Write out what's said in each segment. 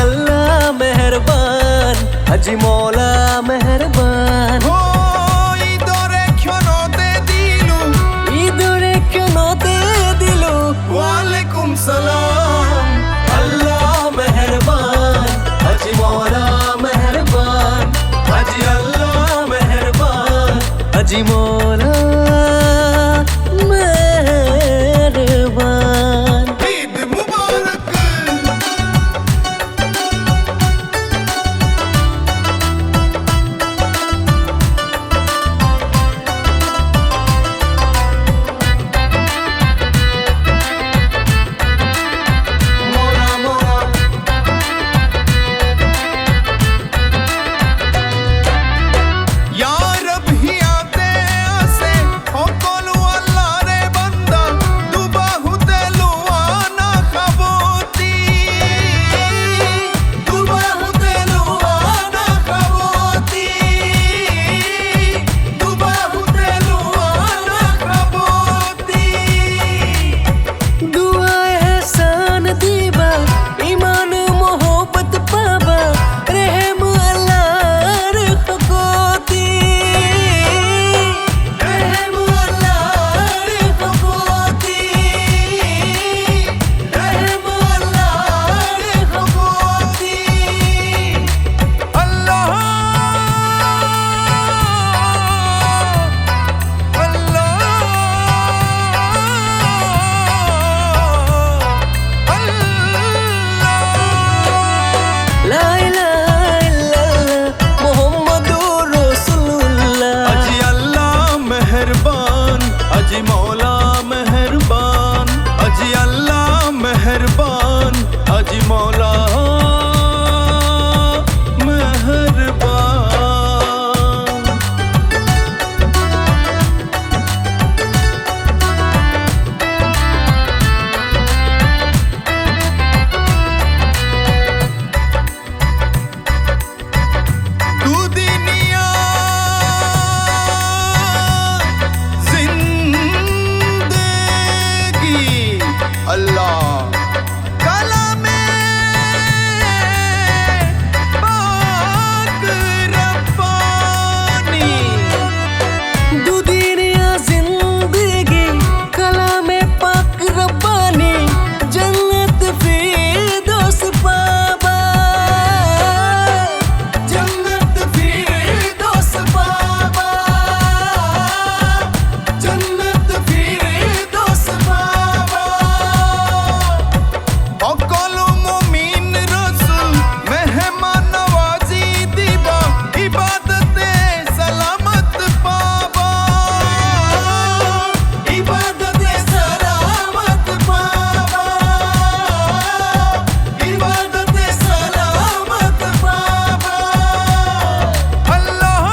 अल्लाह मेहरबान, हाजी मौला मेहरबान। ঈদরে ক্ষণতে দিলু ওয়ালাইকুম সালাম। अल्लाह मेहरबान, हाजी मौला मेहरबान, हाजी अल्लाह मेहरबान, हाजी मौला मेहरबान। ঈদ মুবারক। हाजी मौला मेहरबान, हाजी अल्लाह मेहरबान, हाजी मौला मेहरबान। तू दुनिया अल्लाह कलामे पाक रब्बानी। दुनिया जिंदगी कलामे पाक रब्बानी, जन्नत फिरदौस पाबा, जन्नत फिरदौस पाबा, जन्नत फिरदौस पाबा। অকল মুমিন রসুল মেহমান নওয়াজি দিবা, ইবাদতে সালামত পাবা, इबादते सलामत पाबा, इबादते सलामत पाबा। अल्लाह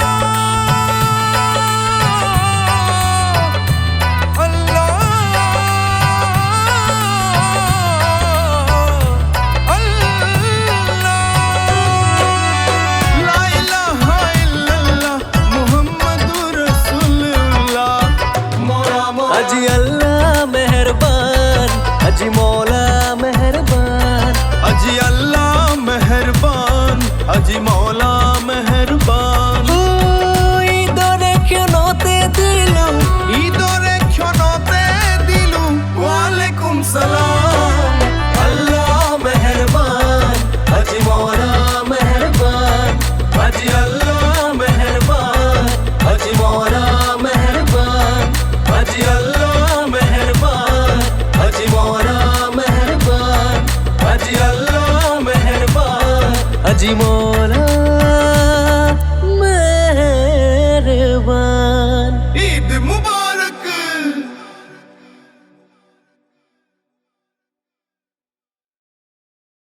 हाजी अल्लाह मेहरबान, हाजी मौला मेहरबान, हाजी अल्लाह मेहरबान, हाजी मौला मेहरबान। ঈদরে ক্ষণতে দিলু ওয়ালাইকুম সালাম। अल्लाह मेहरबान, हाजी मौला मेहरबान, हाजी अल्लाह मेहरबान, हाजी मौला मेहरबान, हाजी अल्लाह मेहरबान, हाजी मौला मेहरबान, हाजी अल्लाह मेहरबान, हाजी मौला